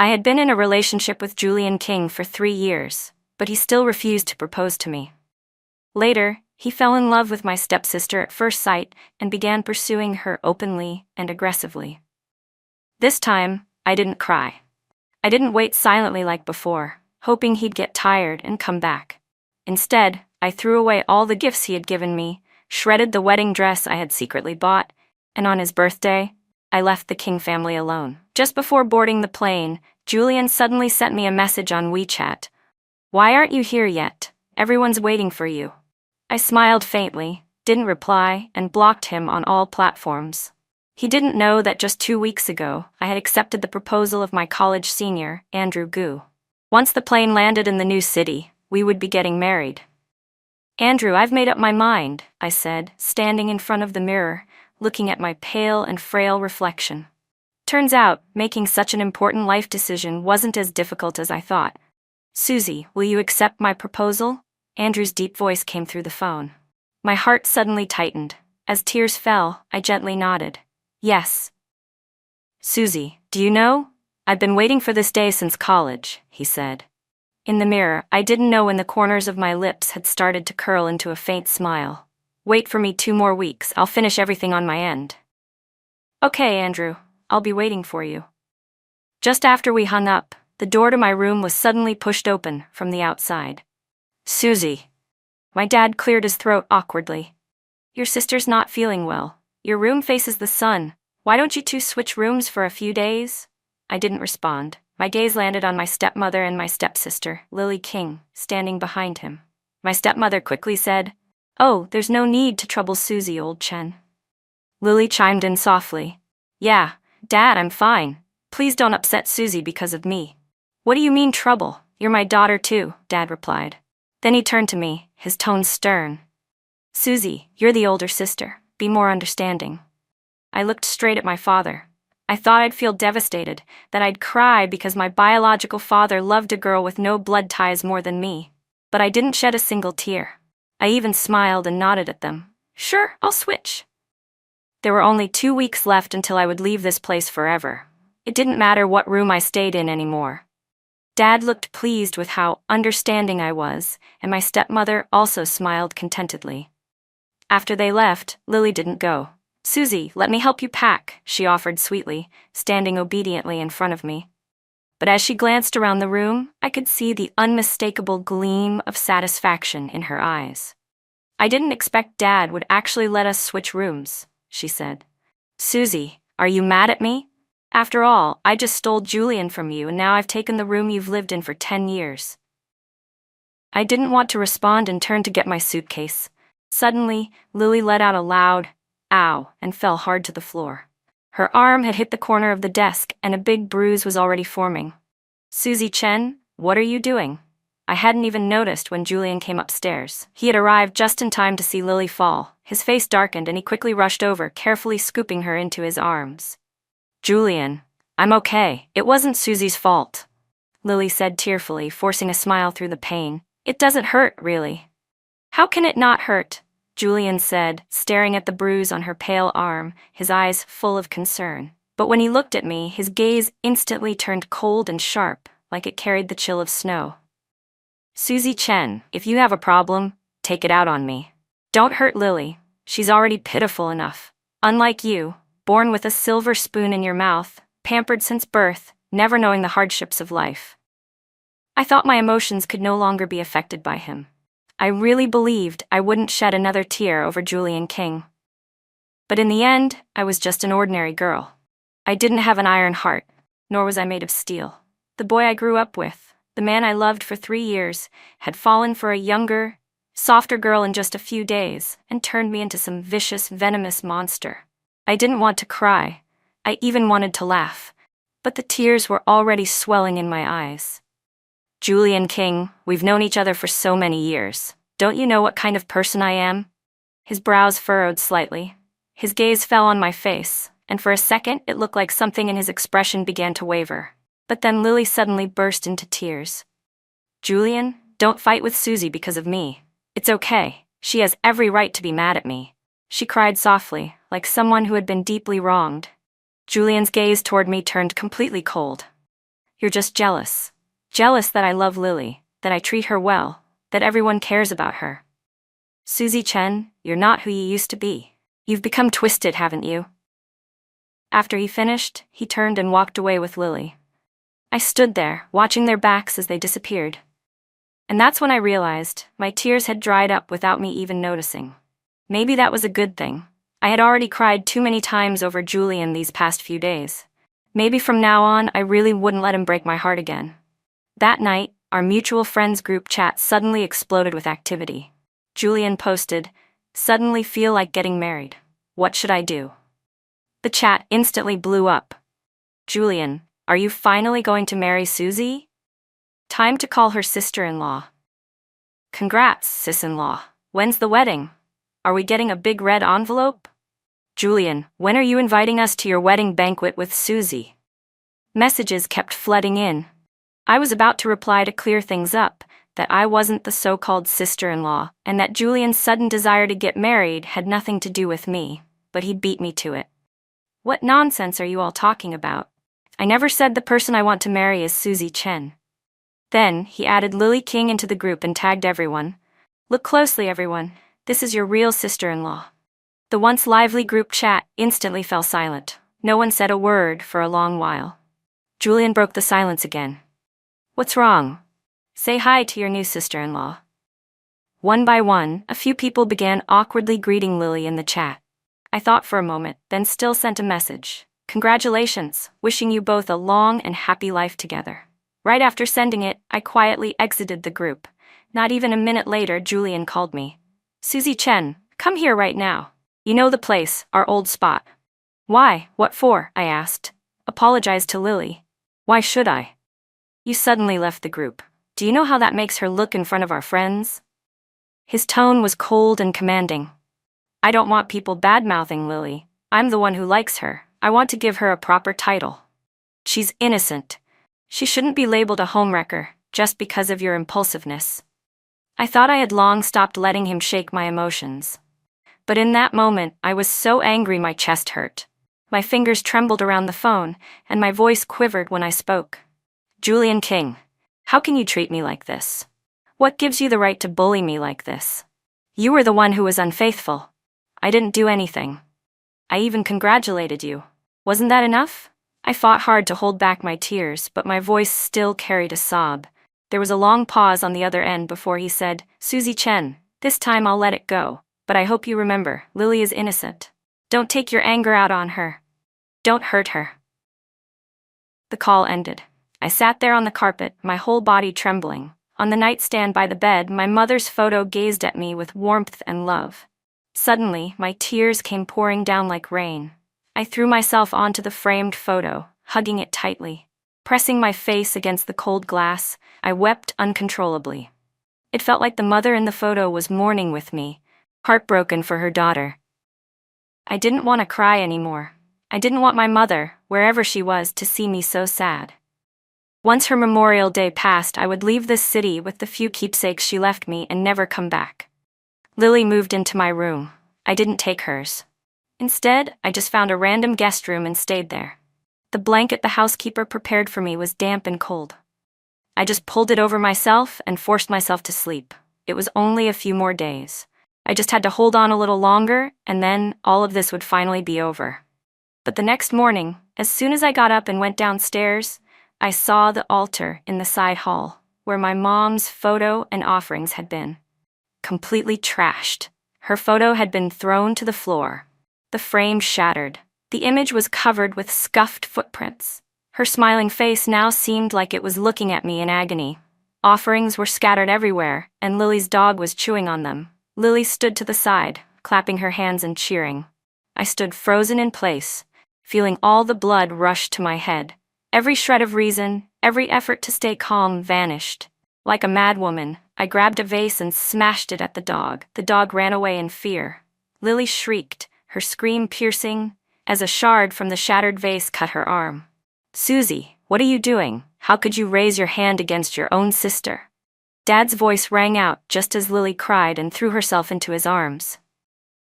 I had been in a relationship with Julian King for 3 years, but he still refused to propose to me. Later, he fell in love with my stepsister at first sight and began pursuing her openly and aggressively. This time, I didn't cry. I didn't wait silently like before, hoping he'd get tired and come back. Instead, I threw away all the gifts he had given me, shredded the wedding dress I had secretly bought, and on his birthday, I left the King family alone. Just before boarding the plane, Julian suddenly sent me a message on WeChat. "Why aren't you here yet? Everyone's waiting for you." I smiled faintly, didn't reply, and blocked him on all platforms. He didn't know that just 2 weeks ago, I had accepted the proposal of my college senior, Andrew Gu. Once the plane landed in the new city, we would be getting married. "Andrew, I've made up my mind," I said, standing in front of the mirror, looking at my pale and frail reflection. Turns out, making such an important life decision wasn't as difficult as I thought. "Susie, will you accept my proposal?" Andrew's deep voice came through the phone. My heart suddenly tightened. As tears fell, I gently nodded. "Yes." "Susie, do you know? I've been waiting for this day since college," he said. In the mirror, I didn't know when the corners of my lips had started to curl into a faint smile. "Wait for me 2 more weeks, I'll finish everything on my end." "Okay, Andrew, I'll be waiting for you." Just after we hung up, the door to my room was suddenly pushed open from the outside. "Susie." My dad cleared his throat awkwardly. "Your sister's not feeling well. Your room faces the sun. Why don't you two switch rooms for a few days?" I didn't respond. My gaze landed on my stepmother and my stepsister, Lily King, standing behind him. My stepmother quickly said, "Oh, there's no need to trouble Susie, old Chen." Lily chimed in softly. "Yeah, Dad, I'm fine. Please don't upset Susie because of me." "What do you mean trouble? You're my daughter too," Dad replied. Then he turned to me, his tone stern. "Susie, you're the older sister. Be more understanding." I looked straight at my father. I thought I'd feel devastated, that I'd cry because my biological father loved a girl with no blood ties more than me. But I didn't shed a single tear. I even smiled and nodded at them. "Sure, I'll switch." There were only 2 weeks left until I would leave this place forever. It didn't matter what room I stayed in anymore. Dad looked pleased with how understanding I was, and my stepmother also smiled contentedly. After they left, Lily didn't go. "Susie, let me help you pack," she offered sweetly, standing obediently in front of me. But as she glanced around the room, I could see the unmistakable gleam of satisfaction in her eyes. "I didn't expect Dad would actually let us switch rooms," she said. "Susie, are you mad at me? After all, I just stole Julian from you and now I've taken the room you've lived in for 10 years. I didn't want to respond and turned to get my suitcase. Suddenly, Lily let out a loud, "Ow," and fell hard to the floor. Her arm had hit the corner of the desk and a big bruise was already forming. "Susie Chen, what are you doing?" I hadn't even noticed when Julian came upstairs. He had arrived just in time to see Lily fall. His face darkened and he quickly rushed over, carefully scooping her into his arms. "Julian, I'm okay. It wasn't Susie's fault," Lily said tearfully, forcing a smile through the pain. "It doesn't hurt, really." "How can it not hurt?" Julian said, staring at the bruise on her pale arm, his eyes full of concern. But when he looked at me, his gaze instantly turned cold and sharp, like it carried the chill of snow. "Susie Chen, if you have a problem, take it out on me. Don't hurt Lily. She's already pitiful enough. Unlike you, born with a silver spoon in your mouth, pampered since birth, never knowing the hardships of life." I thought my emotions could no longer be affected by him. I really believed I wouldn't shed another tear over Julian King. But in the end, I was just an ordinary girl. I didn't have an iron heart, nor was I made of steel. The boy I grew up with, the man I loved for 3 years, had fallen for a younger, softer girl in just a few days and turned me into some vicious, venomous monster. I didn't want to cry. I even wanted to laugh. But the tears were already swelling in my eyes. "Julian King, we've known each other for so many years. Don't you know what kind of person I am?" His brows furrowed slightly. His gaze fell on my face, and for a second it looked like something in his expression began to waver. But then Lily suddenly burst into tears. "Julian, don't fight with Susie because of me. It's okay. She has every right to be mad at me," she cried softly, like someone who had been deeply wronged. Julian's gaze toward me turned completely cold. You're just jealous. Jealous that I love Lily, that I treat her well, that everyone cares about her. Suzy Chen, you're not who you used to be. You've become twisted, haven't you? After he finished, he turned and walked away with Lily. I stood there, watching their backs as they disappeared. And that's when I realized my tears had dried up without me even noticing. Maybe that was a good thing. I had already cried too many times over Julian these past few days. Maybe from now on, I really wouldn't let him break my heart again. That night, our mutual friends group chat suddenly exploded with activity. Julian posted, "Suddenly feel like getting married. What should I do?" The chat instantly blew up. "Julian, are you finally going to marry Suzy? Time to call her sister-in-law." "Congrats, sis-in-law. When's the wedding? Are we getting a big red envelope?" "Julian, when are you inviting us to your wedding banquet with Suzy?" Messages kept flooding in. I was about to reply to clear things up, that I wasn't the so-called sister-in-law, and that Julian's sudden desire to get married had nothing to do with me, but he beat me to it. "What nonsense are you all talking about? I never said the person I want to marry is Suzy Chen." Then, he added Lily King into the group and tagged everyone. "Look closely, everyone. This is your real sister-in-law." The once lively group chat instantly fell silent. No one said a word for a long while. Julian broke the silence again. "What's wrong? Say hi to your new sister-in-law." One by one, a few people began awkwardly greeting Lily in the chat. I thought for a moment, then still sent a message. "Congratulations, wishing you both a long and happy life together." Right after sending it, I quietly exited the group. Not even a minute later, Julian called me. "Suzy Chen, come here right now. You know the place, our old spot." "Why? What for?" I asked. "Apologize to Lily." "Why should I?" "You suddenly left the group. Do you know how that makes her look in front of our friends?" His tone was cold and commanding. "I don't want people bad-mouthing Lily. I'm the one who likes her. I want to give her a proper title. She's innocent. She shouldn't be labeled a homewrecker, just because of your impulsiveness." I thought I had long stopped letting him shake my emotions. But in that moment, I was so angry my chest hurt. My fingers trembled around the phone, and my voice quivered when I spoke. "Julian King, how can you treat me like this? What gives you the right to bully me like this? You were the one who was unfaithful. I didn't do anything. I even congratulated you. Wasn't that enough?" I fought hard to hold back my tears, but my voice still carried a sob. There was a long pause on the other end before he said, "Suzy Chen, this time I'll let it go, but I hope you remember, Lily is innocent. Don't take your anger out on her. Don't hurt her." The call ended. I sat there on the carpet, my whole body trembling. On the nightstand by the bed, my mother's photo gazed at me with warmth and love. Suddenly, my tears came pouring down like rain. I threw myself onto the framed photo, hugging it tightly. Pressing my face against the cold glass, I wept uncontrollably. It felt like the mother in the photo was mourning with me, heartbroken for her daughter. I didn't want to cry anymore. I didn't want my mother, wherever she was, to see me so sad. Once her Memorial Day passed, I would leave this city with the few keepsakes she left me and never come back. Lily moved into my room. I didn't take hers. Instead, I just found a random guest room and stayed there. The blanket the housekeeper prepared for me was damp and cold. I just pulled it over myself and forced myself to sleep. It was only a few more days. I just had to hold on a little longer, and then all of this would finally be over. But the next morning, as soon as I got up and went downstairs, I saw the altar in the side hall, where my mom's photo and offerings had been. Completely trashed. Her photo had been thrown to the floor. The frame shattered. The image was covered with scuffed footprints. Her smiling face now seemed like it was looking at me in agony. Offerings were scattered everywhere, and Lily's dog was chewing on them. Lily stood to the side, clapping her hands and cheering. I stood frozen in place, feeling all the blood rush to my head. Every shred of reason, every effort to stay calm vanished. Like a madwoman, I grabbed a vase and smashed it at the dog. The dog ran away in fear. Lily shrieked, her scream piercing, as a shard from the shattered vase cut her arm. "Suzy, what are you doing? How could you raise your hand against your own sister?" Dad's voice rang out just as Lily cried and threw herself into his arms.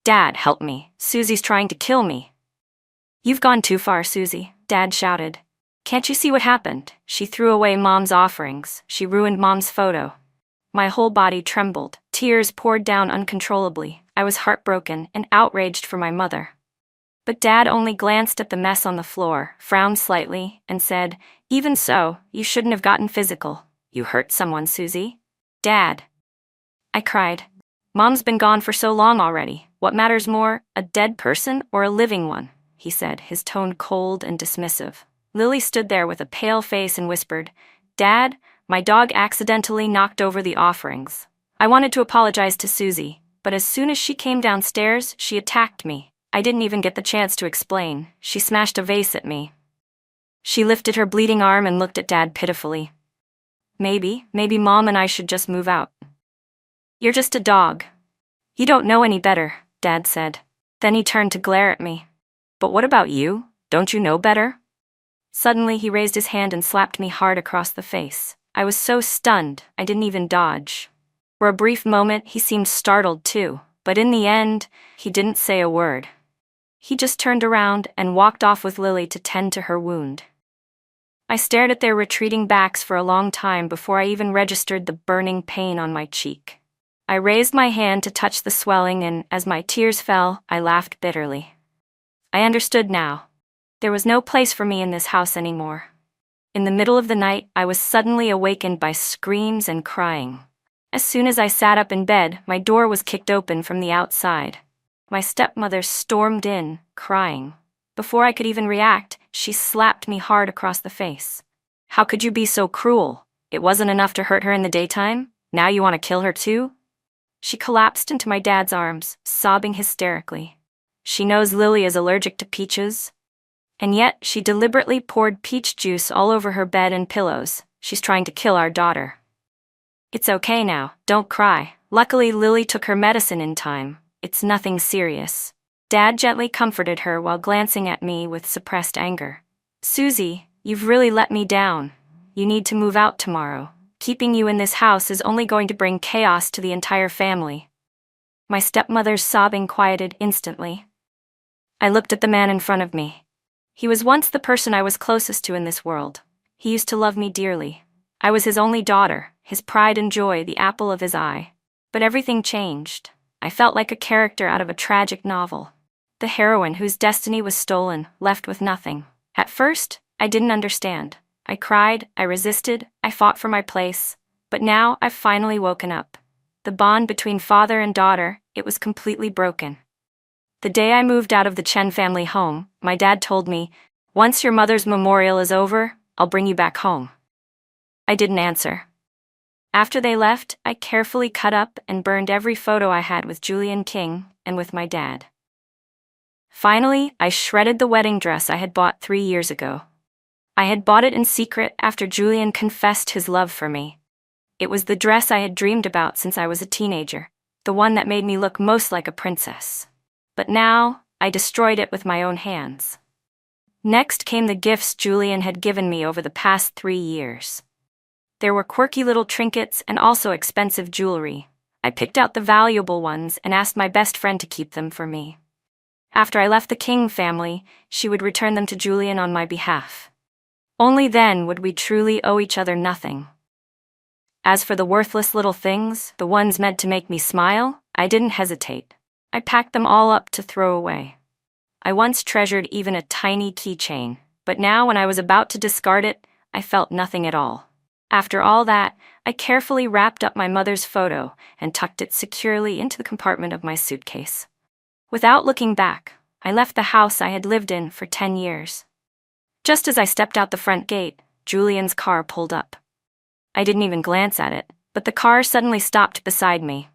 "Dad, help me. Suzy's trying to kill me." "You've gone too far, Suzy," Dad shouted. Can't you see what happened? She threw away Mom's offerings. She ruined Mom's photo. My whole body trembled. Tears poured down uncontrollably. I was heartbroken and outraged for my mother. But Dad only glanced at the mess on the floor, frowned slightly, and said, "Even so, you shouldn't have gotten physical. You hurt someone, Susie." "Dad," I cried. "Mom's been gone for so long already. What matters more, a dead person or a living one?" he said, his tone cold and dismissive. Lily stood there with a pale face and whispered, "Dad, my dog accidentally knocked over the offerings." I wanted to apologize to Susie, but as soon as she came downstairs, she attacked me. I didn't even get the chance to explain. She smashed a vase at me. She lifted her bleeding arm and looked at Dad pitifully. Maybe Mom and I should just move out." "You're just a dog. You don't know any better," Dad said. Then he turned to glare at me. "But what about you? Don't you know better?" Suddenly he raised his hand and slapped me hard across the face. I was so stunned, I didn't even dodge. For a brief moment, he seemed startled too, but in the end, he didn't say a word. He just turned around and walked off with Lily to tend to her wound. I stared at their retreating backs for a long time before I even registered the burning pain on my cheek. I raised my hand to touch the swelling, and as my tears fell, I laughed bitterly. I understood now. There was no place for me in this house anymore. In the middle of the night, I was suddenly awakened by screams and crying. As soon as I sat up in bed, my door was kicked open from the outside. My stepmother stormed in, crying. Before I could even react, she slapped me hard across the face. "How could you be so cruel? It wasn't enough to hurt her in the daytime? Now you want to kill her too?" She collapsed into my dad's arms, sobbing hysterically. She knows Lily is allergic to peaches. And yet, she deliberately poured peach juice all over her bed and pillows. She's trying to kill our daughter. "It's okay now, don't cry. Luckily, Lily took her medicine in time. It's nothing serious." Dad gently comforted her while glancing at me with suppressed anger. "Susie, you've really let me down. You need to move out tomorrow. Keeping you in this house is only going to bring chaos to the entire family." My stepmother's sobbing quieted instantly. I looked at the man in front of me. He was once the person I was closest to in this world. He used to love me dearly. I was his only daughter, his pride and joy, the apple of his eye. But everything changed. I felt like a character out of a tragic novel. The heroine whose destiny was stolen, left with nothing. At first, I didn't understand. I cried, I resisted, I fought for my place. But now I've finally woken up. The bond between father and daughter, it was completely broken. The day I moved out of the Chen family home, my dad told me, "Once your mother's memorial is over, I'll bring you back home." I didn't answer. After they left, I carefully cut up and burned every photo I had with Julian King and with my dad. Finally, I shredded the wedding dress I had bought 3 years ago. I had bought it in secret after Julian confessed his love for me. It was the dress I had dreamed about since I was a teenager, the one that made me look most like a princess. But now, I destroyed it with my own hands. Next came the gifts Julian had given me over the past 3 years. There were quirky little trinkets and also expensive jewelry. I picked out the valuable ones and asked my best friend to keep them for me. After I left the King family, she would return them to Julian on my behalf. Only then would we truly owe each other nothing. As for the worthless little things, the ones meant to make me smile, I didn't hesitate. I packed them all up to throw away. I once treasured even a tiny keychain, but now when I was about to discard it, I felt nothing at all. After all that, I carefully wrapped up my mother's photo and tucked it securely into the compartment of my suitcase. Without looking back, I left the house I had lived in for 10 years. Just as I stepped out the front gate, Julian's car pulled up. I didn't even glance at it, but the car suddenly stopped beside me.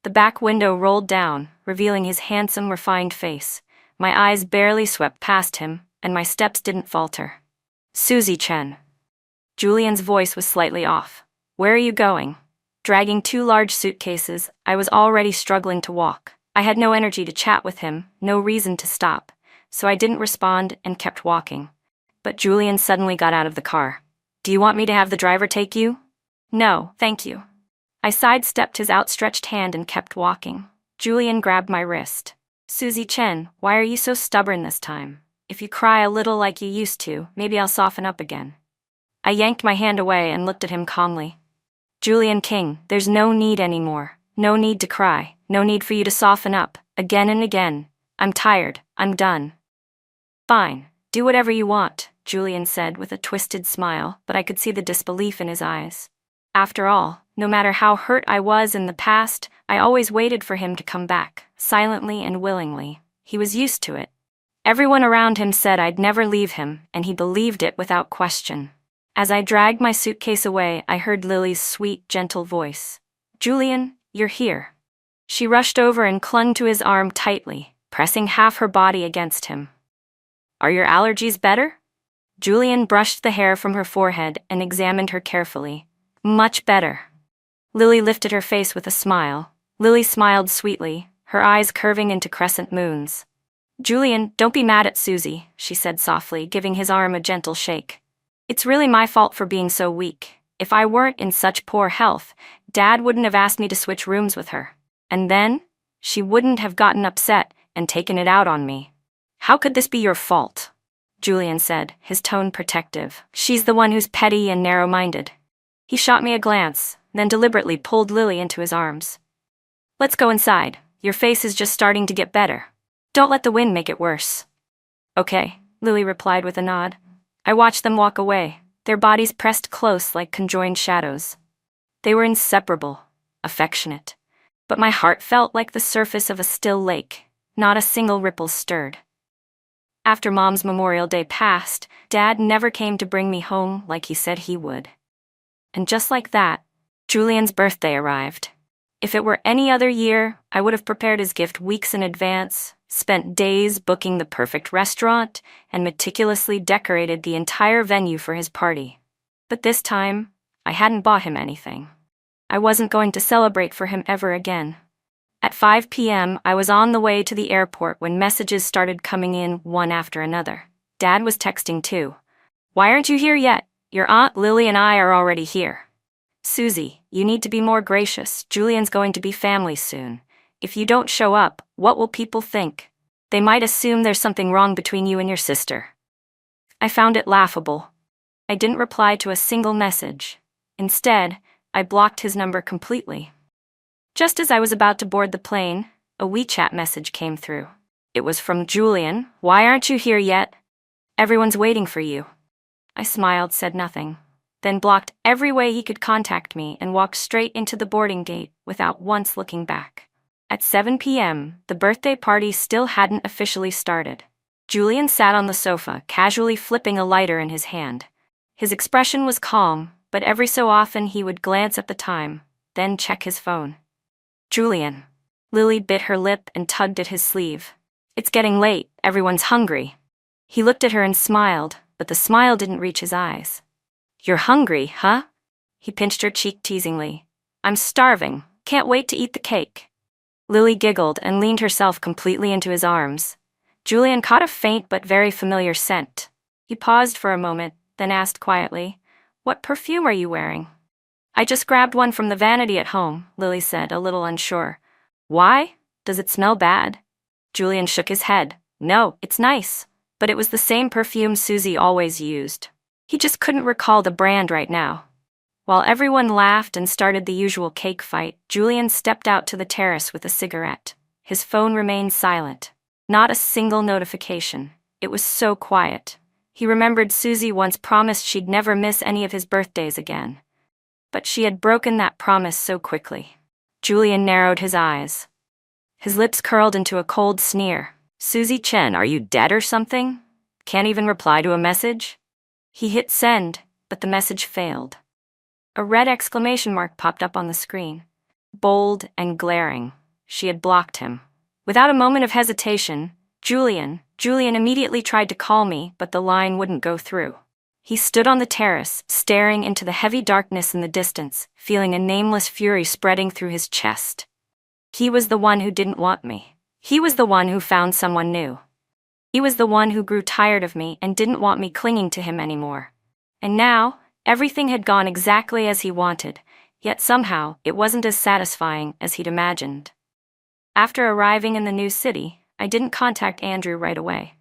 The back window rolled down, revealing his handsome, refined face. My eyes barely swept past him, and my steps didn't falter. "Susie Chen." Julian's voice was slightly off. "Where are you going?" Dragging 2 large suitcases, I was already struggling to walk. I had no energy to chat with him, no reason to stop, so I didn't respond and kept walking. But Julian suddenly got out of the car. "Do you want me to have the driver take you?" "No, thank you." I sidestepped his outstretched hand and kept walking. Julian grabbed my wrist. "Susie Chen, why are you so stubborn this time? If you cry a little like you used to, maybe I'll soften up again." I yanked my hand away and looked at him calmly. "Julian King, there's no need anymore. No need to cry. No need for you to soften up, again and again. I'm tired. I'm done." "Fine. Do whatever you want," Julian said with a twisted smile, but I could see the disbelief in his eyes. After all, no matter how hurt I was in the past, I always waited for him to come back, silently and willingly. He was used to it. Everyone around him said I'd never leave him, and he believed it without question. As I dragged my suitcase away, I heard Lily's sweet, gentle voice. "Julian, you're here." She rushed over and clung to his arm tightly, pressing half her body against him. "Are your allergies better?" Julian brushed the hair from her forehead and examined her carefully. "Much better." Lily lifted her face with a smile. Lily smiled sweetly, her eyes curving into crescent moons. "Julian, don't be mad at Susie," she said softly, giving his arm a gentle shake. "It's really my fault for being so weak. If I weren't in such poor health, Dad wouldn't have asked me to switch rooms with her. And then, she wouldn't have gotten upset and taken it out on me." "How could this be your fault?" Julian said, his tone protective. "She's the one who's petty and narrow-minded." He shot me a glance, then deliberately pulled Lily into his arms. "Let's go inside. Your face is just starting to get better. Don't let the wind make it worse." "Okay," Lily replied with a nod. I watched them walk away, their bodies pressed close like conjoined shadows. They were inseparable, affectionate. But my heart felt like the surface of a still lake. Not a single ripple stirred. After Mom's Memorial Day passed, Dad never came to bring me home like he said he would. And just like that, Julian's birthday arrived. If it were any other year, I would have prepared his gift weeks in advance, spent days booking the perfect restaurant, and meticulously decorated the entire venue for his party. But this time, I hadn't bought him anything. I wasn't going to celebrate for him ever again. At 5 p.m., I was on the way to the airport when messages started coming in one after another. Dad was texting too. "Why aren't you here yet? Your Aunt Lily and I are already here." "Susie, you need to be more gracious. Julian's going to be family soon. If you don't show up, what will people think? They might assume there's something wrong between you and your sister." I found it laughable. I didn't reply to a single message. Instead, I blocked his number completely. Just as I was about to board the plane, a WeChat message came through. It was from Julian. "Why aren't you here yet? Everyone's waiting for you." I smiled, said nothing, then blocked every way he could contact me and walked straight into the boarding gate without once looking back. At 7 p.m., the birthday party still hadn't officially started. Julian sat on the sofa, casually flipping a lighter in his hand. His expression was calm, but every so often he would glance at the time, then check his phone. "Julian." Lily bit her lip and tugged at his sleeve. "It's getting late, everyone's hungry." He looked at her and smiled, but the smile didn't reach his eyes. "You're hungry, huh?" He pinched her cheek teasingly. "I'm starving, can't wait to eat the cake." Lily giggled and leaned herself completely into his arms. Julian caught a faint but very familiar scent. He paused for a moment, then asked quietly, "What perfume are you wearing?" "I just grabbed one from the vanity at home," Lily said, a little unsure. "Why? Does it smell bad?" Julian shook his head. "No, it's nice, but it was the same perfume Susie always used." He just couldn't recall the brand right now. While everyone laughed and started the usual cake fight, Julian stepped out to the terrace with a cigarette. His phone remained silent. Not a single notification. It was so quiet. He remembered Susie once promised she'd never miss any of his birthdays again. But she had broken that promise so quickly. Julian narrowed his eyes. His lips curled into a cold sneer. "Susie Chen, are you dead or something? Can't even reply to a message?" He hit send, but the message failed. A red exclamation mark popped up on the screen. Bold and glaring. She had blocked him. Without a moment of hesitation, Julian immediately tried to call me, but the line wouldn't go through. He stood on the terrace, staring into the heavy darkness in the distance, feeling a nameless fury spreading through his chest. He was the one who didn't want me. He was the one who found someone new. He was the one who grew tired of me and didn't want me clinging to him anymore. And now, everything had gone exactly as he wanted, yet somehow it wasn't as satisfying as he'd imagined. After arriving in the new city, I didn't contact Andrew right away.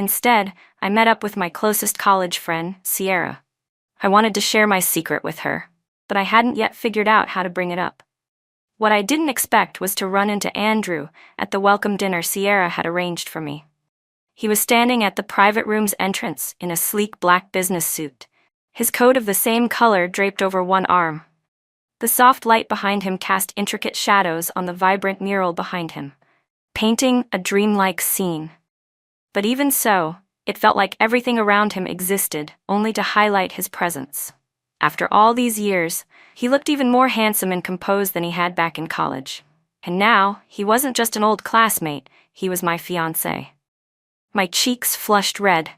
Instead, I met up with my closest college friend, Sierra. I wanted to share my secret with her, but I hadn't yet figured out how to bring it up. What I didn't expect was to run into Andrew at the welcome dinner Sierra had arranged for me. He was standing at the private room's entrance in a sleek black business suit, his coat of the same color draped over one arm. The soft light behind him cast intricate shadows on the vibrant mural behind him, painting a dreamlike scene. But even so, it felt like everything around him existed only to highlight his presence. After all these years, he looked even more handsome and composed than he had back in college. And now, he wasn't just an old classmate, he was my fiancé. My cheeks flushed red.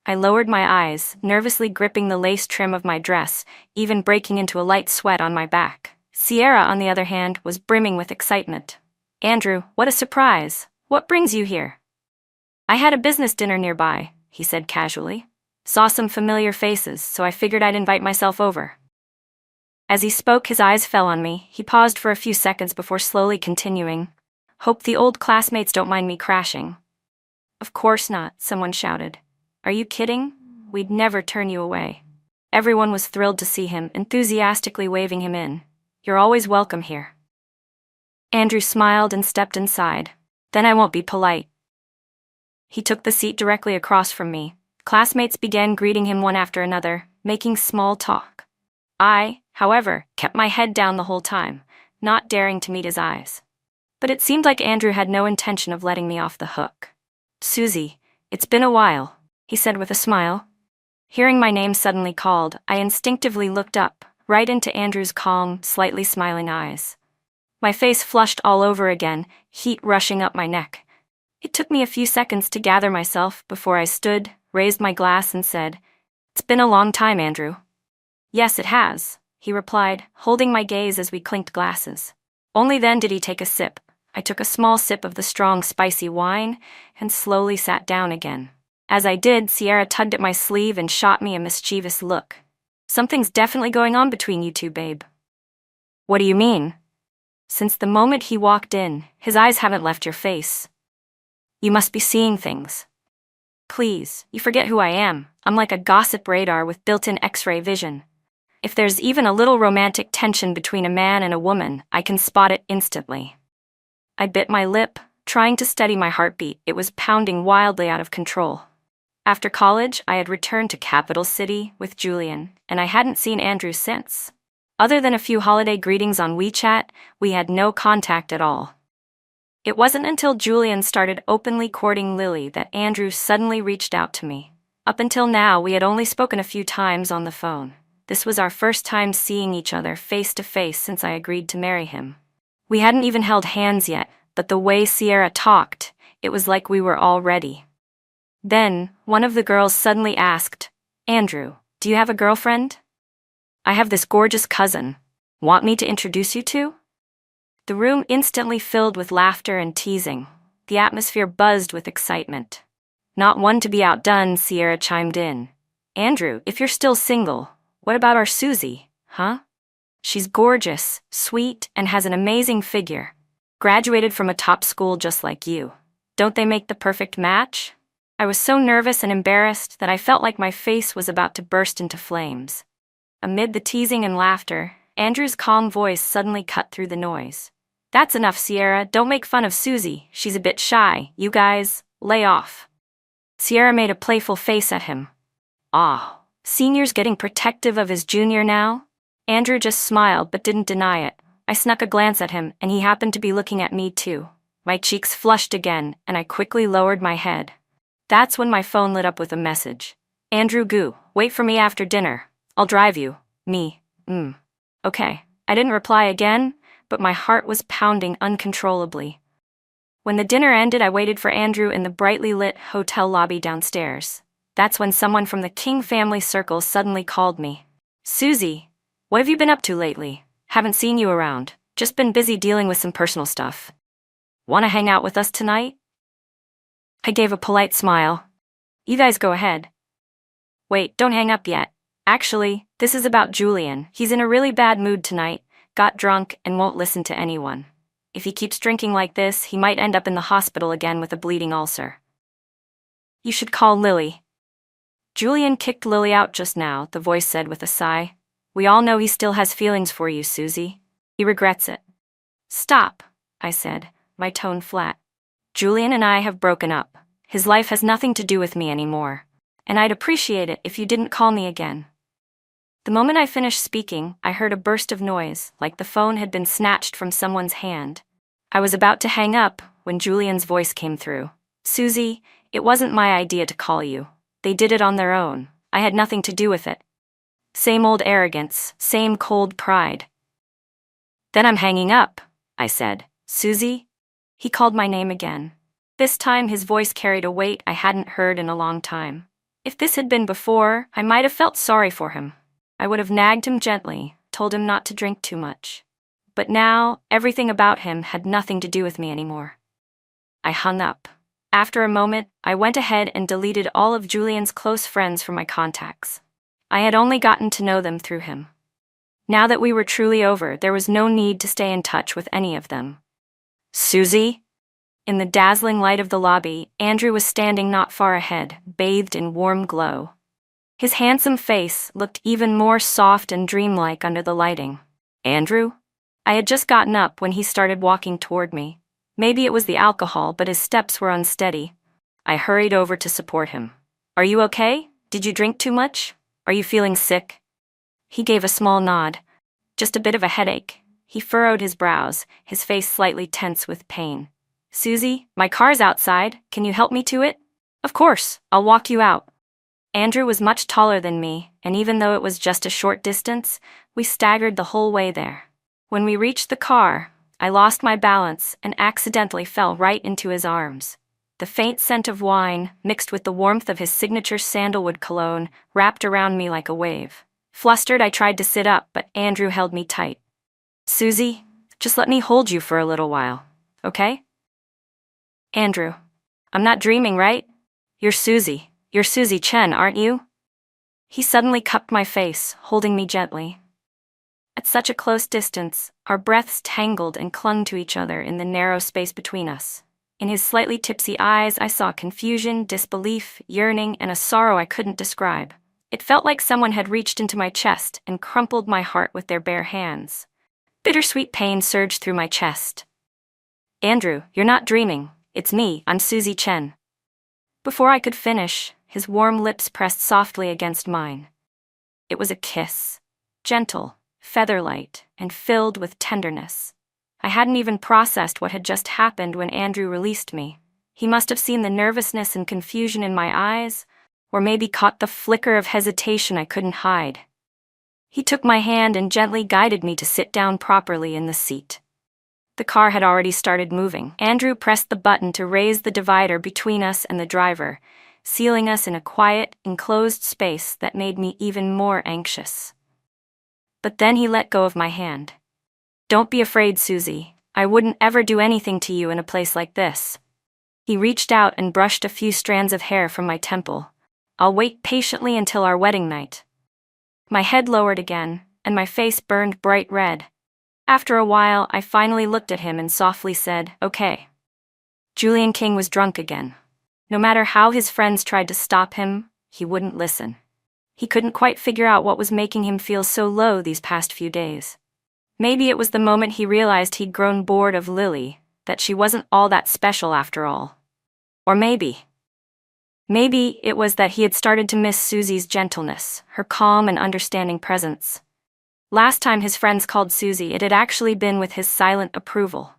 I lowered my eyes, nervously gripping the lace trim of my dress, even breaking into a light sweat on my back. Sierra, on the other hand, was brimming with excitement. "Andrew, what a surprise! What brings you here?" "I had a business dinner nearby," he said casually. "Saw some familiar faces, so I figured I'd invite myself over." As he spoke, his eyes fell on me. He paused for a few seconds before slowly continuing. "Hope the old classmates don't mind me crashing." "Of course not," someone shouted. "Are you kidding? We'd never turn you away." Everyone was thrilled to see him, enthusiastically waving him in. "You're always welcome here." Andrew smiled and stepped inside. "Then I won't be polite." He took the seat directly across from me. Classmates began greeting him one after another, making small talk. I, however, kept my head down the whole time, not daring to meet his eyes. But it seemed like Andrew had no intention of letting me off the hook. "Susie, it's been a while," he said with a smile. Hearing my name suddenly called, I instinctively looked up, right into Andrew's calm, slightly smiling eyes. My face flushed all over again, heat rushing up my neck. It took me a few seconds to gather myself before I stood, raised my glass and said, "It's been a long time, Andrew." "Yes, it has," he replied, holding my gaze as we clinked glasses. Only then did he take a sip. I took a small sip of the strong, spicy wine and slowly sat down again. As I did, Sierra tugged at my sleeve and shot me a mischievous look. "Something's definitely going on between you two, babe." "What do you mean?" "Since the moment he walked in, his eyes haven't left your face. You must be seeing things." "Please, you forget who I am. I'm like a gossip radar with built-in X-ray vision. If there's even a little romantic tension between a man and a woman, I can spot it instantly." I bit my lip, trying to steady my heartbeat. It was pounding wildly out of control. After college, I had returned to Capital City with Julian, and I hadn't seen Andrew since. Other than a few holiday greetings on WeChat, we had no contact at all. It wasn't until Julian started openly courting Lily that Andrew suddenly reached out to me. Up until now, we had only spoken a few times on the phone. This was our first time seeing each other face to face since I agreed to marry him. We hadn't even held hands yet, but the way Sierra talked, it was like we were all ready. Then, one of the girls suddenly asked, "Andrew, do you have a girlfriend?" "I have this gorgeous cousin. Want me to introduce you to?" The room instantly filled with laughter and teasing. The atmosphere buzzed with excitement. Not one to be outdone, Sierra chimed in. "Andrew, if you're still single, what about our Susie, huh? She's gorgeous, sweet, and has an amazing figure. Graduated from a top school just like you. Don't they make the perfect match?" I was so nervous and embarrassed that I felt like my face was about to burst into flames. Amid the teasing and laughter, Andrew's calm voice suddenly cut through the noise. "That's enough, Sierra. Don't make fun of Susie. She's a bit shy. You guys, lay off." Sierra made a playful face at him. "Ah, senior's getting protective of his junior now?" Andrew just smiled but didn't deny it. I snuck a glance at him, and he happened to be looking at me too. My cheeks flushed again, and I quickly lowered my head. That's when my phone lit up with a message. "Andrew Goo, wait for me after dinner. I'll drive you." Me. Okay. I didn't reply again, but my heart was pounding uncontrollably. When the dinner ended, I waited for Andrew in the brightly lit hotel lobby downstairs. That's when someone from the King family circle suddenly called me. "Susie, what have you been up to lately? Haven't seen you around. Just been busy dealing with some personal stuff. Want to hang out with us tonight?" I gave a polite smile. "You guys go ahead." "Wait, don't hang up yet. Actually, this is about Julian. He's in a really bad mood tonight, got drunk, and won't listen to anyone. If he keeps drinking like this, he might end up in the hospital again with a bleeding ulcer." You should call Lily. Julian kicked Lily out just now, the voice said with a sigh. We all know he still has feelings for you, Susie. He regrets it. Stop, I said, my tone flat. Julian and I have broken up. His life has nothing to do with me anymore. And I'd appreciate it if you didn't call me again. The moment I finished speaking, I heard a burst of noise, like the phone had been snatched from someone's hand. I was about to hang up when Julian's voice came through. Susie, it wasn't my idea to call you. They did it on their own. I had nothing to do with it. Same old arrogance, same cold pride. Then I'm hanging up, I said. Susie? He called my name again. This time his voice carried a weight I hadn't heard in a long time. If this had been before, I might have felt sorry for him. I would have nagged him gently, told him not to drink too much. But now, everything about him had nothing to do with me anymore. I hung up. After a moment, I went ahead and deleted all of Julian's close friends from my contacts. I had only gotten to know them through him. Now that we were truly over, there was no need to stay in touch with any of them. Susie? In the dazzling light of the lobby, Andrew was standing not far ahead, bathed in warm glow. His handsome face looked even more soft and dreamlike under the lighting. Andrew? I had just gotten up when he started walking toward me. Maybe it was the alcohol, but his steps were unsteady. I hurried over to support him. Are you okay? Did you drink too much? Are you feeling sick? He gave a small nod. Just a bit of a headache. He furrowed his brows, his face slightly tense with pain. Susie, my car's outside. Can you help me to it? Of course, I'll walk you out. Andrew was much taller than me, and even though it was just a short distance, we staggered the whole way there. When we reached the car, I lost my balance and accidentally fell right into his arms. The faint scent of wine, mixed with the warmth of his signature sandalwood cologne, wrapped around me like a wave. Flustered, I tried to sit up, but Andrew held me tight. Susie, just let me hold you for a little while, okay? Andrew, I'm not dreaming, right? You're Susie Chen, aren't you? He suddenly cupped my face, holding me gently. At such a close distance, our breaths tangled and clung to each other in the narrow space between us. In his slightly tipsy eyes, I saw confusion, disbelief, yearning, and a sorrow I couldn't describe. It felt like someone had reached into my chest and crumpled my heart with their bare hands. Bittersweet pain surged through my chest. Andrew, you're not dreaming. It's me, I'm Susie Chen. Before I could finish, his warm lips pressed softly against mine. It was a kiss, gentle, featherlight, and filled with tenderness. I hadn't even processed what had just happened when Andrew released me. He must have seen the nervousness and confusion in my eyes, or maybe caught the flicker of hesitation I couldn't hide. He took my hand and gently guided me to sit down properly in the seat. The car had already started moving. Andrew pressed the button to raise the divider between us and the driver, sealing us in a quiet, enclosed space that made me even more anxious. But then he let go of my hand. Don't be afraid, Susie. I wouldn't ever do anything to you in a place like this. He reached out and brushed a few strands of hair from my temple. I'll wait patiently until our wedding night. My head lowered again, and my face burned bright red. After a while, I finally looked at him and softly said, okay. Julian King was drunk again. No matter how his friends tried to stop him, he wouldn't listen. He couldn't quite figure out what was making him feel so low these past few days. Maybe it was the moment he realized he'd grown bored of Lily, that she wasn't all that special after all. Or maybe it was that he had started to miss Susie's gentleness, her calm and understanding presence. Last time his friends called Susie, it had actually been with his silent approval.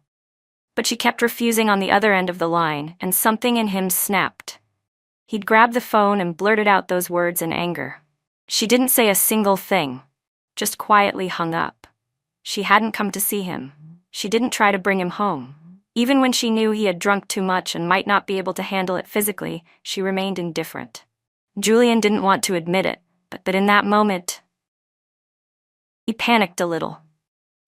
But she kept refusing on the other end of the line, and something in him snapped. He'd grabbed the phone and blurted out those words in anger. She didn't say a single thing, just quietly hung up. She hadn't come to see him. She didn't try to bring him home. Even when she knew he had drunk too much and might not be able to handle it physically, she remained indifferent. Julian didn't want to admit it, but in that moment, he panicked a little.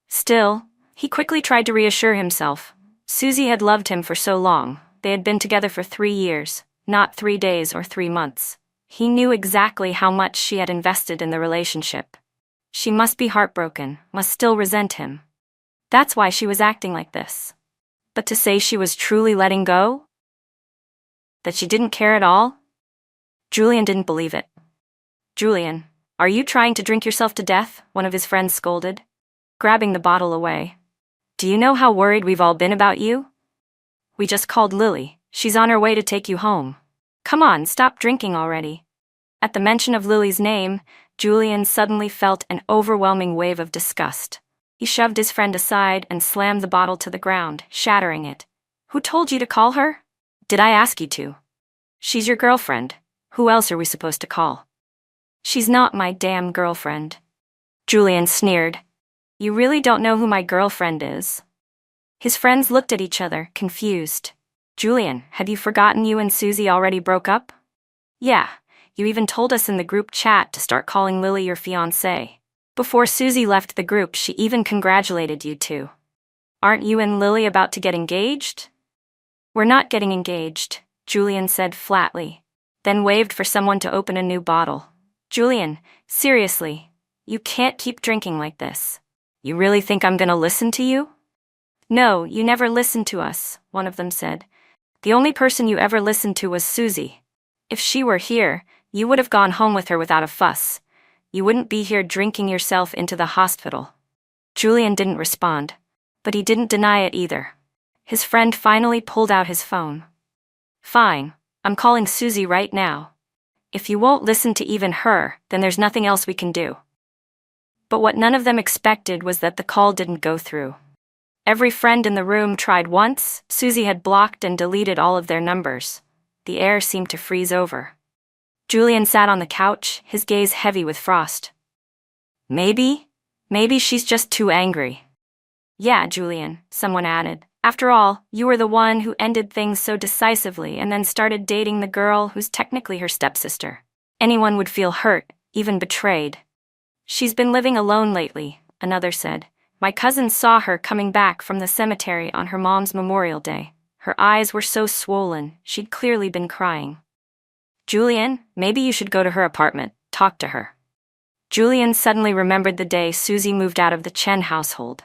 Still, he quickly tried to reassure himself. Susie had loved him for so long. They had been together for 3 years, not 3 days or 3 months. He knew exactly how much she had invested in the relationship. She must be heartbroken, must still resent him. That's why she was acting like this. But to say she was truly letting go? That she didn't care at all? Julian didn't believe it. Julian, are you trying to drink yourself to death? One of his friends scolded, grabbing the bottle away. Do you know how worried we've all been about you? We just called Lily. She's on her way to take you home. Come on, stop drinking already. At the mention of Lily's name, Julian suddenly felt an overwhelming wave of disgust. He shoved his friend aside and slammed the bottle to the ground, shattering it. Who told you to call her? Did I ask you to? She's your girlfriend. Who else are we supposed to call? She's not my damn girlfriend. Julian sneered. You really don't know who my girlfriend is? His friends looked at each other, confused. Julian, had you forgotten you and Susie already broke up? Yeah, you even told us in the group chat to start calling Lily your fiancée. Before Susie left the group, she even congratulated you two. Aren't you and Lily about to get engaged? We're not getting engaged, Julian said flatly, then waved for someone to open a new bottle. Julian, seriously, you can't keep drinking like this. You really think I'm gonna listen to you? No, you never listened to us, one of them said. The only person you ever listened to was Susie. If she were here, you would have gone home with her without a fuss. You wouldn't be here drinking yourself into the hospital. Julian didn't respond, but he didn't deny it either. His friend finally pulled out his phone. Fine, I'm calling Susie right now. If you won't listen to even her, then there's nothing else we can do. But what none of them expected was that the call didn't go through. Every friend in the room tried once. Susie had blocked and deleted all of their numbers. The air seemed to freeze over. Julian sat on the couch, his gaze heavy with frost. Maybe she's just too angry. Yeah, Julian, someone added. After all, you were the one who ended things so decisively and then started dating the girl who's technically her stepsister. Anyone would feel hurt, even betrayed. She's been living alone lately, another said. My cousin saw her coming back from the cemetery on her mom's Memorial Day. Her eyes were so swollen, she'd clearly been crying. Julian, maybe you should go to her apartment, talk to her. Julian suddenly remembered the day Susie moved out of the Chen household.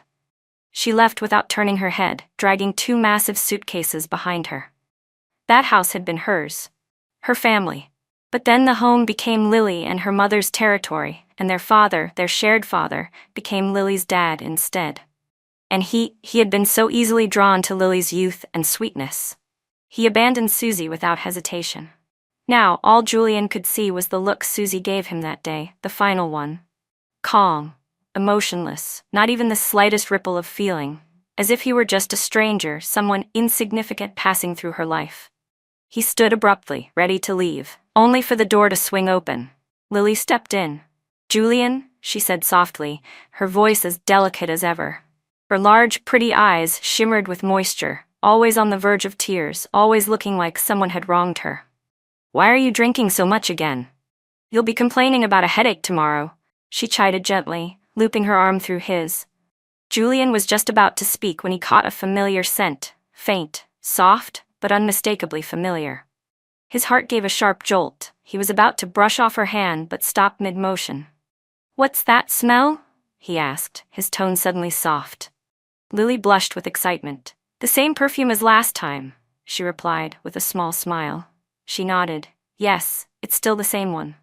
She left without turning her head, dragging 2 massive suitcases behind her. That house had been hers, her family. But then the home became Lily and her mother's territory, and their father, their shared father, became Lily's dad instead. And he had been so easily drawn to Lily's youth and sweetness. He abandoned Susie without hesitation. Now, all Julian could see was the look Susie gave him that day, the final one. Calm, emotionless, not even the slightest ripple of feeling, as if he were just a stranger, someone insignificant passing through her life. He stood abruptly, ready to leave, only for the door to swing open. Lily stepped in. Julian, she said softly, her voice as delicate as ever. Her large, pretty eyes shimmered with moisture, always on the verge of tears, always looking like someone had wronged her. Why are you drinking so much again? You'll be complaining about a headache tomorrow, she chided gently, looping her arm through his. Julian was just about to speak when he caught a familiar scent, faint, soft, but unmistakably familiar. His heart gave a sharp jolt. He was about to brush off her hand but stopped mid-motion. What's that smell? He asked, his tone suddenly soft. Lily blushed with excitement. The same perfume as last time, she replied with a small smile. She nodded. Yes, it's still the same one.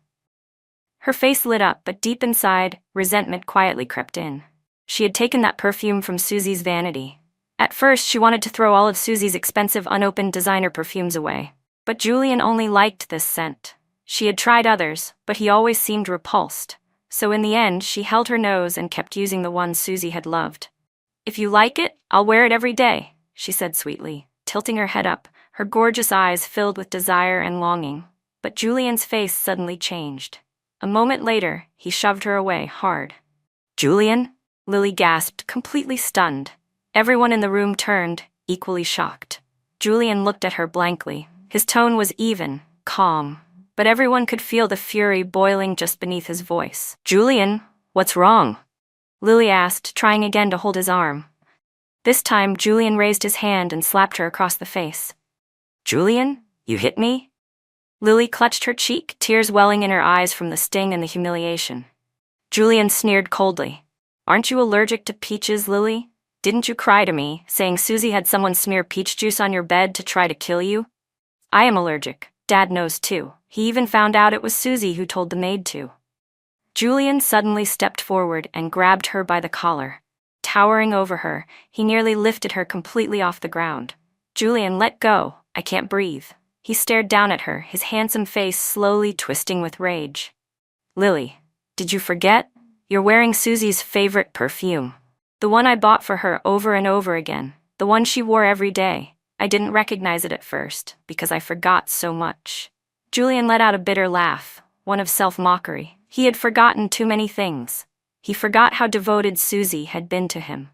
Her face lit up, but deep inside, resentment quietly crept in. She had taken that perfume from Susie's vanity. At first, she wanted to throw all of Susie's expensive unopened designer perfumes away. But Julian only liked this scent. She had tried others, but he always seemed repulsed. So in the end, she held her nose and kept using the one Susie had loved. If you like it, I'll wear it every day, she said sweetly, tilting her head up, her gorgeous eyes filled with desire and longing. But Julian's face suddenly changed. A moment later, he shoved her away hard. Julian? Lily gasped, completely stunned. Everyone in the room turned, equally shocked. Julian looked at her blankly. His tone was even, calm, but everyone could feel the fury boiling just beneath his voice. Julian, what's wrong? Lily asked, trying again to hold his arm. This time, Julian raised his hand and slapped her across the face. Julian, you hit me? Lily clutched her cheek, tears welling in her eyes from the sting and the humiliation. Julian sneered coldly. Aren't you allergic to peaches, Lily? Didn't you cry to me, saying Susie had someone smear peach juice on your bed to try to kill you? I am allergic. Dad knows too, He even found out it was Susie who told the maid to. Julian suddenly stepped forward and grabbed her by the collar. Towering over her, he nearly lifted her completely off the ground. "Julian, let go. I can't breathe." He stared down at her, his handsome face slowly twisting with rage. "Lily, did you forget? You're wearing Susie's favorite perfume. The one I bought for her over and over again. The one she wore every day. I didn't recognize it at first, because I forgot so much." Julian let out a bitter laugh, one of self-mockery. He had forgotten too many things. He forgot how devoted Susie had been to him.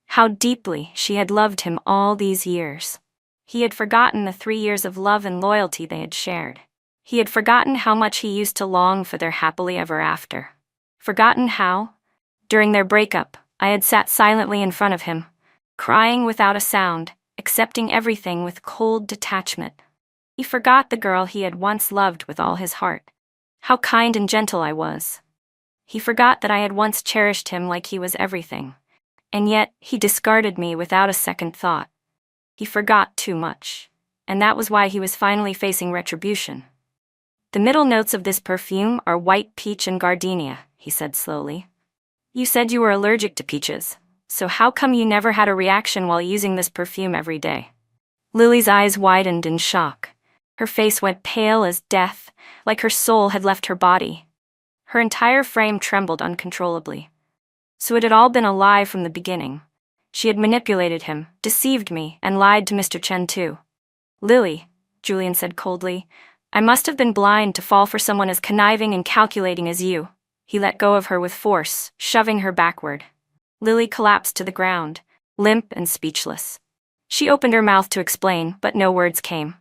How deeply she had loved him all these years. He had forgotten the 3 years of love and loyalty they had shared. He had forgotten how much he used to long for their happily ever after. Forgotten how, during their breakup, I had sat silently in front of him, crying without a sound, accepting everything with cold detachment. He forgot the girl he had once loved with all his heart. How kind and gentle I was. He forgot that I had once cherished him like he was everything. And yet, he discarded me without a second thought. He forgot too much. And that was why he was finally facing retribution. "The middle notes of this perfume are white peach and gardenia," he said slowly. "You said you were allergic to peaches, so how come you never had a reaction while using this perfume every day?" Lily's eyes widened in shock. Her face went pale as death, like her soul had left her body. Her entire frame trembled uncontrollably. So it had all been a lie from the beginning. She had manipulated him, deceived me, and lied to Mr. Chen too. "Lily," Julian said coldly, "I must have been blind to fall for someone as conniving and calculating as you." He let go of her with force, shoving her backward. Lily collapsed to the ground, limp and speechless. She opened her mouth to explain, but no words came.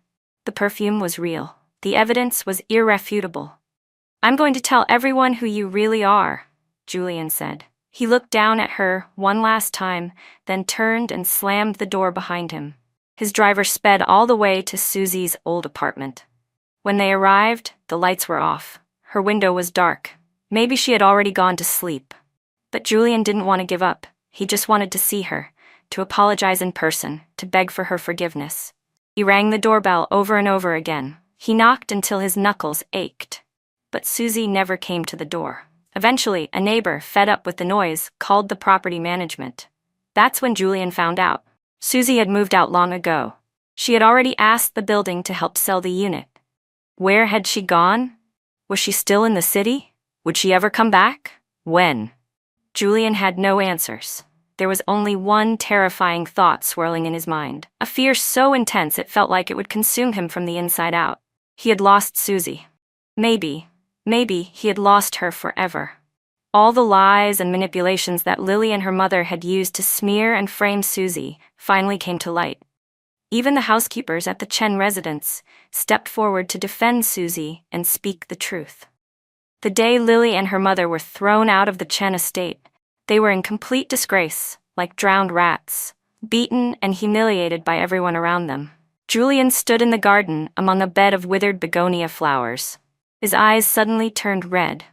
The perfume was real. The evidence was irrefutable. "I'm going to tell everyone who you really are," Julian said. He looked down at her one last time, then turned and slammed the door behind him. His driver sped all the way to Susie's old apartment. When they arrived, the lights were off. Her window was dark. Maybe she had already gone to sleep. But Julian didn't want to give up. He just wanted to see her, to apologize in person, to beg for her forgiveness. He rang the doorbell over and over again. He knocked until his knuckles ached. But Susie never came to the door. Eventually, a neighbor, fed up with the noise, called the property management. That's when Julian found out. Susie had moved out long ago. She had already asked the building to help sell the unit. Where had she gone? Was she still in the city? Would she ever come back? When? Julian had no answers. There was only one terrifying thought swirling in his mind, a fear so intense it felt like it would consume him from the inside out. He had lost Susie. Maybe he had lost her forever. All the lies and manipulations that Lily and her mother had used to smear and frame Susie finally came to light. Even the housekeepers at the Chen residence stepped forward to defend Susie and speak the truth. The day Lily and her mother were thrown out of the Chen estate, they were in complete disgrace, like drowned rats, beaten and humiliated by everyone around them. Julian stood in the garden among a bed of withered begonia flowers. His eyes suddenly turned red.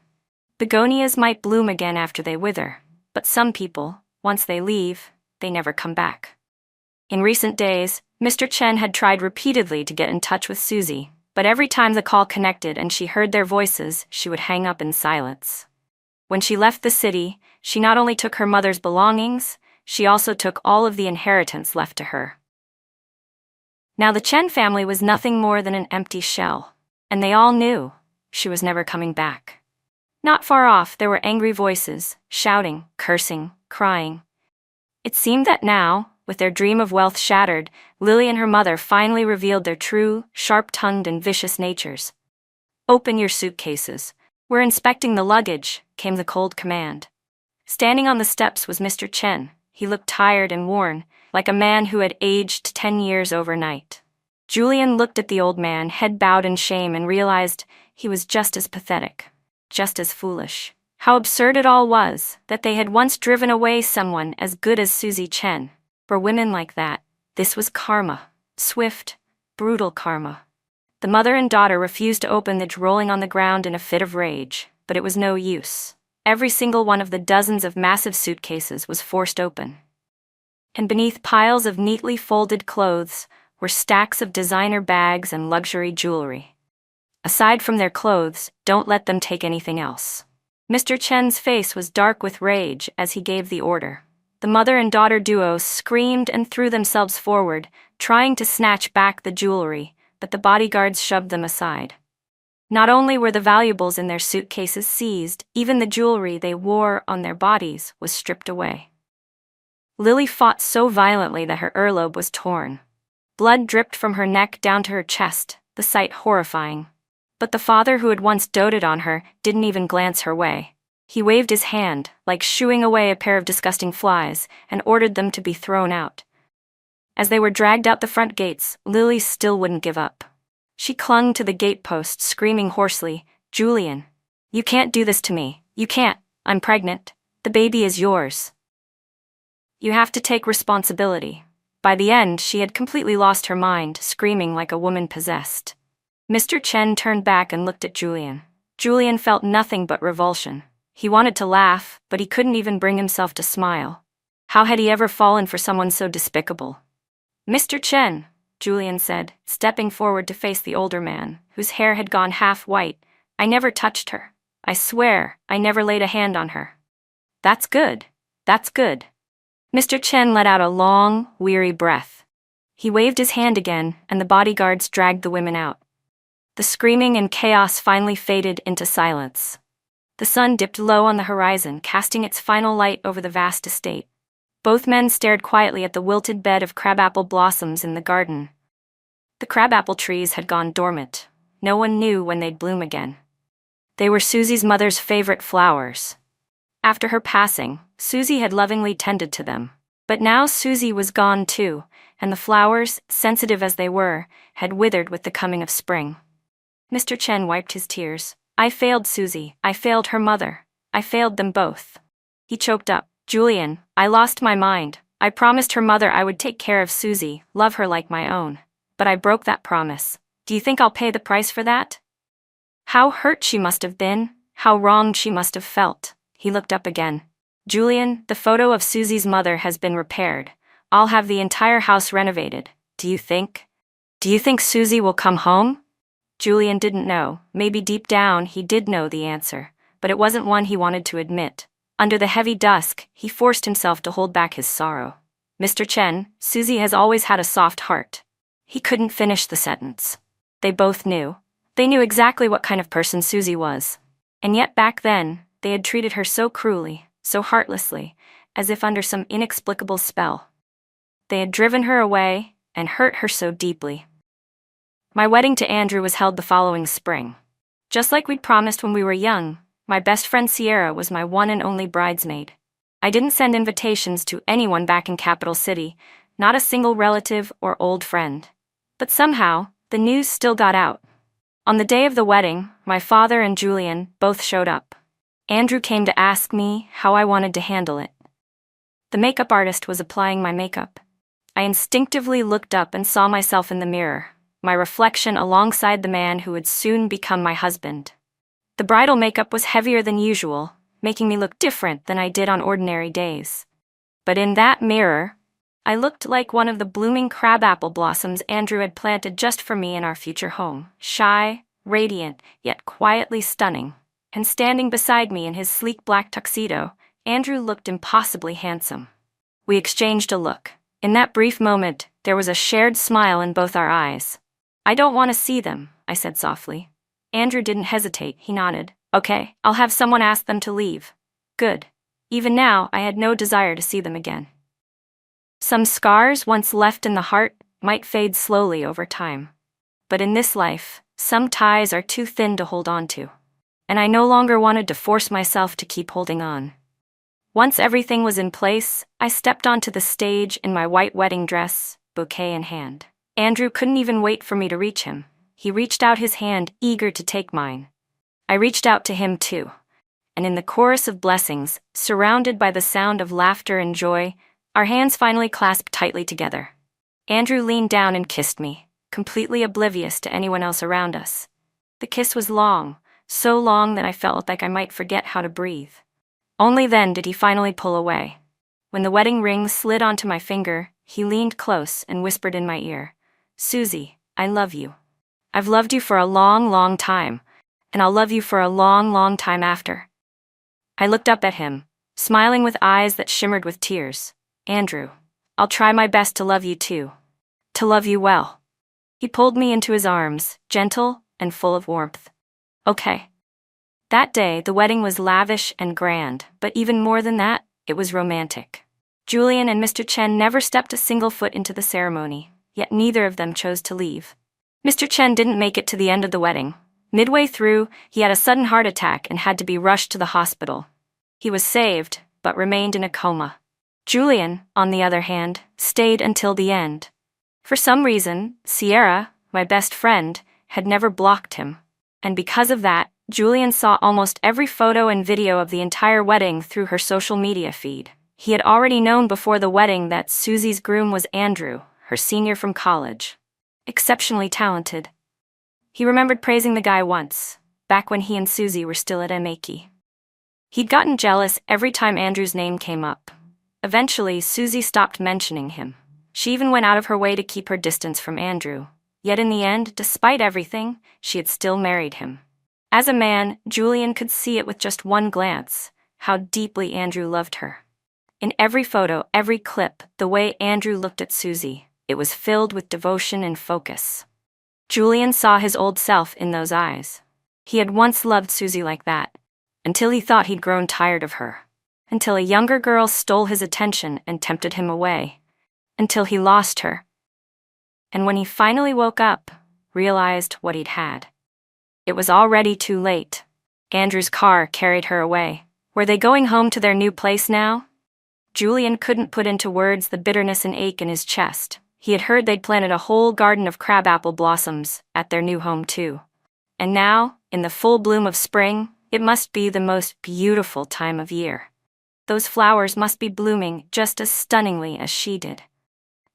Begonias might bloom again after they wither, but some people, once they leave, they never come back. In recent days, Mr. Chen had tried repeatedly to get in touch with Susie, but every time the call connected and she heard their voices, she would hang up in silence. When she left the city, she not only took her mother's belongings, she also took all of the inheritance left to her. Now the Chen family was nothing more than an empty shell, and they all knew she was never coming back. Not far off, there were angry voices, shouting, cursing, crying. It seemed that now, with their dream of wealth shattered, Lily and her mother finally revealed their true, sharp-tongued and vicious natures. "Open your suitcases. We're inspecting the luggage," came the cold command. Standing on the steps was Mr. Chen. He looked tired and worn, like a man who had aged 10 years overnight. Julian looked at the old man, head bowed in shame, and realized he was just as pathetic, just as foolish. How absurd it all was, that they had once driven away someone as good as Susie Chen. For women like that, this was karma. Swift, brutal karma. The mother and daughter refused to open the door, rolling on the ground in a fit of rage, but it was no use. Every single one of the dozens of massive suitcases was forced open. And beneath piles of neatly folded clothes were stacks of designer bags and luxury jewelry. Aside from their clothes, don't let them take anything else." Mr. Chen's face was dark with rage as he gave the order. The mother and daughter duo screamed and threw themselves forward, trying to snatch back the jewelry, but the bodyguards shoved them aside. Not only were the valuables in their suitcases seized, even the jewelry they wore on their bodies was stripped away. Lily fought so violently that her earlobe was torn. Blood dripped from her neck down to her chest, the sight horrifying. But the father who had once doted on her didn't even glance her way. He waved his hand, like shooing away a pair of disgusting flies, and ordered them to be thrown out. As they were dragged out the front gates, Lily still wouldn't give up. She clung to the gatepost, screaming hoarsely, "Julian, you can't do this to me. You can't. I'm pregnant. The baby is yours. You have to take responsibility." By the end, she had completely lost her mind, screaming like a woman possessed. Mr. Chen turned back and looked at Julian. Julian felt nothing but revulsion. He wanted to laugh, but he couldn't even bring himself to smile. How had he ever fallen for someone so despicable? "Mr. Chen," Julian said, stepping forward to face the older man, whose hair had gone half white, "I never touched her. I swear, I never laid a hand on her." "That's good. That's good." Mr. Chen let out a long, weary breath. He waved his hand again, and the bodyguards dragged the women out. The screaming and chaos finally faded into silence. The sun dipped low on the horizon, casting its final light over the vast estate. Both men stared quietly at the wilted bed of crabapple blossoms in the garden. The crabapple trees had gone dormant. No one knew when they'd bloom again. They were Susie's mother's favorite flowers. After her passing, Susie had lovingly tended to them. But now Susie was gone too, and the flowers, sensitive as they were, had withered with the coming of spring. Mr. Chen wiped his tears. "I failed Susie. I failed her mother. I failed them both." He choked up. "Julian, I lost my mind. I promised her mother I would take care of Susie, love her like my own. But I broke that promise. Do you think I'll pay the price for that?" How hurt she must have been, how wronged she must have felt. He looked up again. "Julian, the photo of Susie's mother has been repaired. I'll have the entire house renovated. Do you think Susie will come home?" Julian didn't know. Maybe deep down he did know the answer, but it wasn't one he wanted to admit. Under the heavy dusk, he forced himself to hold back his sorrow. "Mr. Chen, Susie has always had a soft heart." He couldn't finish the sentence. They both knew. They knew exactly what kind of person Susie was. And yet back then, they had treated her so cruelly, so heartlessly, as if under some inexplicable spell. They had driven her away and hurt her so deeply. My wedding to Andrew was held the following spring. Just like we'd promised when we were young, my best friend Sierra was my one and only bridesmaid. I didn't send invitations to anyone back in Capital City, not a single relative or old friend. But somehow, the news still got out. On the day of the wedding, my father and Julian both showed up. Andrew came to ask me how I wanted to handle it. The makeup artist was applying my makeup. I instinctively looked up and saw myself in the mirror, my reflection alongside the man who would soon become my husband. The bridal makeup was heavier than usual, making me look different than I did on ordinary days. But in that mirror, I looked like one of the blooming crabapple blossoms Andrew had planted just for me in our future home, shy, radiant, yet quietly stunning. And standing beside me in his sleek black tuxedo, Andrew looked impossibly handsome. We exchanged a look. In that brief moment, there was a shared smile in both our eyes. "I don't want to see them," I said softly. Andrew didn't hesitate, he nodded. "Okay, I'll have someone ask them to leave." Good. Even now, I had no desire to see them again. Some scars once left in the heart might fade slowly over time. But in this life, some ties are too thin to hold on to. And I no longer wanted to force myself to keep holding on. Once everything was in place, I stepped onto the stage in my white wedding dress, bouquet in hand. Andrew couldn't even wait for me to reach him. He reached out his hand, eager to take mine. I reached out to him too. And in the chorus of blessings, surrounded by the sound of laughter and joy, our hands finally clasped tightly together. Andrew leaned down and kissed me, completely oblivious to anyone else around us. The kiss was long, so long that I felt like I might forget how to breathe. Only then did he finally pull away. When the wedding ring slid onto my finger, he leaned close and whispered in my ear, "Susie, I love you." I've loved you for a long, long time, and I'll love you for a long, long time after. I looked up at him, smiling with eyes that shimmered with tears. Andrew, I'll try my best to love you too. To love you well. He pulled me into his arms, gentle and full of warmth. Okay. That day, the wedding was lavish and grand, but even more than that, it was romantic. Julian and Mr. Chen never stepped a single foot into the ceremony, yet neither of them chose to leave. Mr. Chen didn't make it to the end of the wedding. Midway through, he had a sudden heart attack and had to be rushed to the hospital. He was saved, but remained in a coma. Julian, on the other hand, stayed until the end. For some reason, Sierra, my best friend, had never blocked him. And because of that, Julian saw almost every photo and video of the entire wedding through her social media feed. He had already known before the wedding that Susie's groom was Andrew, her senior from college. Exceptionally talented. He remembered praising the guy once, back when he and Susie were still at MAKI. He'd gotten jealous every time Andrew's name came up. Eventually, Susie stopped mentioning him. She even went out of her way to keep her distance from Andrew. Yet in the end, despite everything, she had still married him. As a man, Julian could see it with just one glance, how deeply Andrew loved her. In every photo, every clip, the way Andrew looked at Susie, it was filled with devotion and focus. Julian saw his old self in those eyes. He had once loved Susie like that, until he thought he'd grown tired of her. Until a younger girl stole his attention and tempted him away. Until he lost her. And when he finally woke up, realized what he'd had. It was already too late. Andrew's car carried her away. Were they going home to their new place now? Julian couldn't put into words the bitterness and ache in his chest. He had heard they'd planted a whole garden of crabapple blossoms at their new home too. And now, in the full bloom of spring, it must be the most beautiful time of year. Those flowers must be blooming just as stunningly as she did.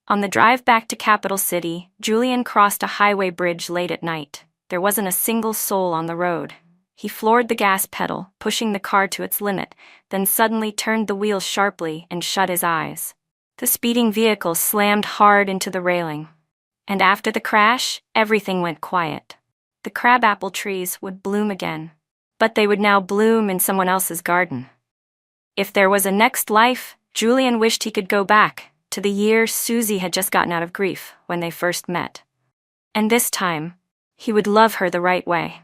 On the drive back to Capital City, Julian crossed a highway bridge late at night. There wasn't a single soul on the road. He floored the gas pedal, pushing the car to its limit, then suddenly turned the wheel sharply and shut his eyes. The speeding vehicle slammed hard into the railing. And after the crash, everything went quiet. The crabapple trees would bloom again. But they would now bloom in someone else's garden. If there was a next life, Julian wished he could go back to the year Susie had just gotten out of grief when they first met. And this time, he would love her the right way.